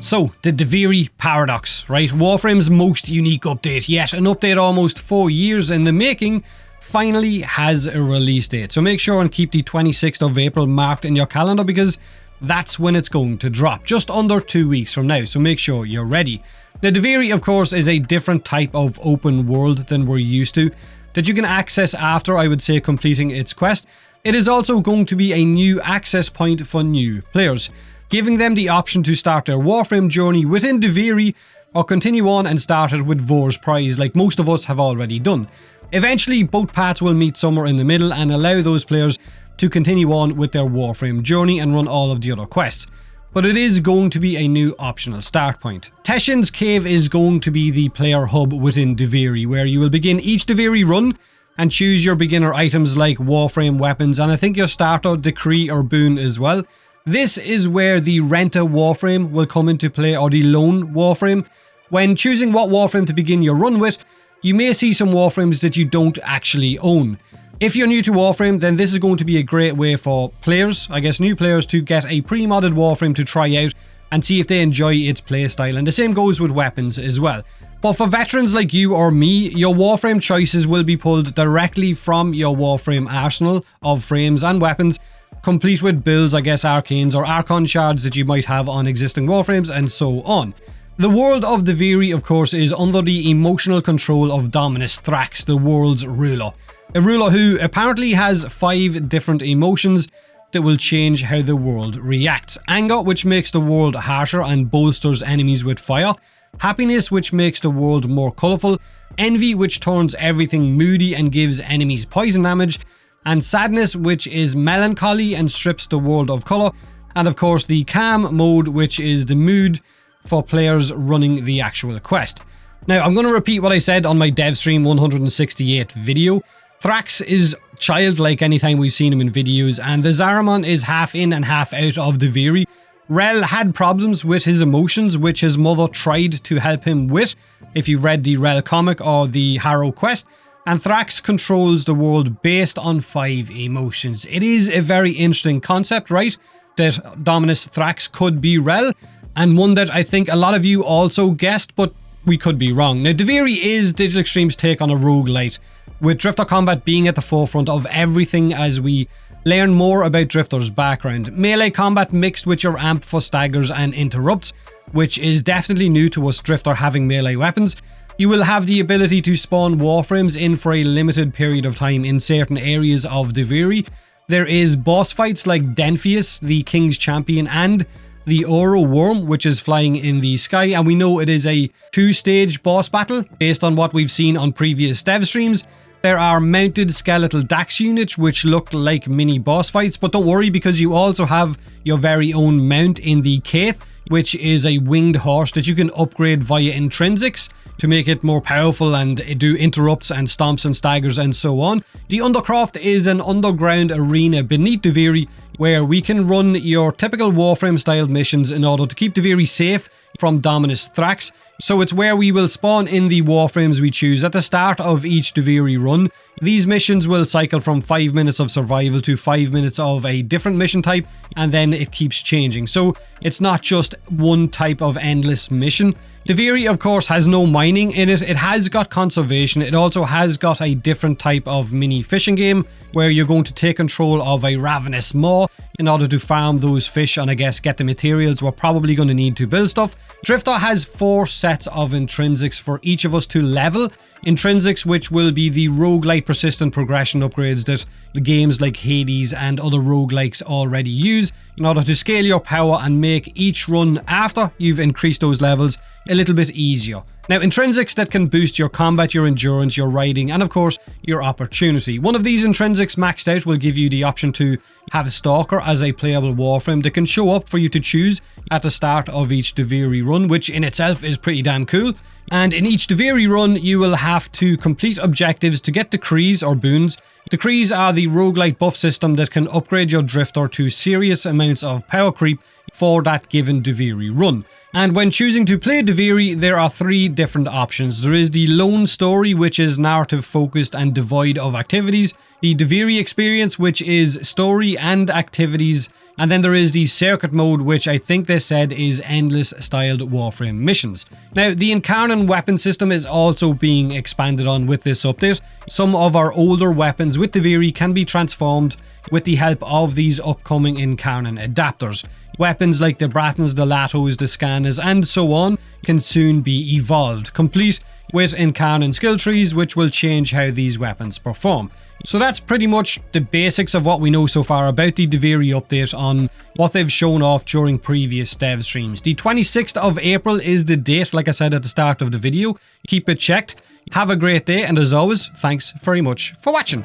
So, the Duviri paradox, right? Warframe's most unique update yet. An update almost 4 years in the making finally has a release date. So make sure and keep the 26th of April marked in your calendar because that's when it's going to drop. Just under 2 weeks from now, so make sure you're ready. Now, Duviri, of course, is a different type of open world than we're used to that you can access after, I would say, completing its quest. It is also going to be a new access point for new players, giving them the option to start their Warframe journey within Duviri or continue on and start it with Vor's Prize like most of us have already done. Eventually, both paths will meet somewhere in the middle and allow those players to continue on with their Warframe journey and run all of the other quests. But it is going to be a new optional start point. Teshin's Cave is going to be the player hub within Duviri, where you will begin each Duviri run and choose your beginner items like Warframe weapons and I think your starter decree or boon as well. This is where the Rent a Warframe will come into play, or the Loan Warframe. When choosing what Warframe to begin your run with, you may see some Warframes that you don't actually own. If you're new to Warframe, then this is going to be a great way for players, I guess new players, to get a pre-modded Warframe to try out and see if they enjoy its playstyle, and the same goes with weapons as well. But for veterans like you or me, your Warframe choices will be pulled directly from your Warframe arsenal of frames and weapons, complete with builds, I guess, arcanes or archon shards that you might have on existing Warframes and so on. The world of Duviri, of course, is under the emotional control of Dominus Thrax, the world's ruler. A ruler who apparently has 5 different emotions that will change how the world reacts. Anger, which makes the world harsher and bolsters enemies with fire. Happiness, which makes the world more colourful. Envy, which turns everything moody and gives enemies poison damage. And sadness, which is melancholy and strips the world of colour. And of course the calm mode, which is the mood for players running the actual quest. Now, I'm going to repeat what I said on my DevStream 168 video. Thrax is childlike anytime we've seen him in videos, and the Zaramon is half in and half out of Duviri. Rel had problems with his emotions, which his mother tried to help him with, if you've read the Rel comic or the Harrow quest, and Thrax controls the world based on 5 emotions. It is a very interesting concept, right? That Dominus Thrax could be Rel, and one that I think a lot of you also guessed, but we could be wrong. Now, Duviri is Digital Extreme's take on a roguelite, with Drifter combat being at the forefront of everything as we learn more about Drifter's background. Melee combat mixed with your amp for staggers and interrupts, which is definitely new to us Drifter having melee weapons. You will have the ability to spawn Warframes in for a limited period of time in certain areas of Duviri. There is boss fights like Denphius, the King's Champion, and the Oro Worm, which is flying in the sky, and we know it is a 2-stage boss battle based on what we've seen on previous dev streams. There are mounted skeletal Dax units which look like mini boss fights, but don't worry because you also have your very own mount in the Kaith, which is a winged horse that you can upgrade via Intrinsics to make it more powerful and do interrupts and stomps and staggers and so on. The Undercraft is an underground arena beneath Duviri where we can run your typical Warframe styled missions in order to keep Duviri safe from Dominus Thrax. So it's where we will spawn in the Warframes we choose at the start of each Duviri run. These missions will cycle from 5 minutes of survival to 5 minutes of a different mission type, and then it keeps changing. So it's not just one type of endless mission. Duviri, of course, has no mining in it. It has got conservation. It also has got a different type of mini fishing game where you're going to take control of a ravenous maw in order to farm those fish and I guess get the materials we're probably going to need to build stuff. Drifter has 4 sets of intrinsics for each of us to level. Intrinsics, which will be the roguelite persistent progression upgrades that the games like Hades and other roguelikes already use in order to scale your power and make each run after you've increased those levels a little bit easier. Now, intrinsics that can boost your combat, your endurance, your riding, and of course, your opportunity. One of these intrinsics maxed out will give you the option to have Stalker as a playable Warframe that can show up for you to choose at the start of each Duviri run, which in itself is pretty damn cool. And in each Duviri run, you will have to complete objectives to get decrees or boons. Decrees are the roguelite buff system that can upgrade your Drifter to serious amounts of power creep for that given Duviri run. And when choosing to play Duviri, there are 3 different options. There is the Lone Story, which is narrative focused and devoid of activities. The Duviri Experience, which is story and activities And then there is the circuit mode, which I think they said is endless styled Warframe missions. Now, the Incarnon weapon system is also being expanded on with this update. Some of our older weapons with Duviri can be transformed with the help of these upcoming Incarnon adapters. Weapons like the Brattons, the Latos, the Scanners, and so on can soon be evolved, complete with Incarnon skill trees, which will change how these weapons perform. So that's pretty much the basics of what we know so far about the Duviri update on what they've shown off during previous dev streams. The 26th of April is the date, like I said at the start of the video. Keep it checked. Have a great day, and as always, thanks very much for watching.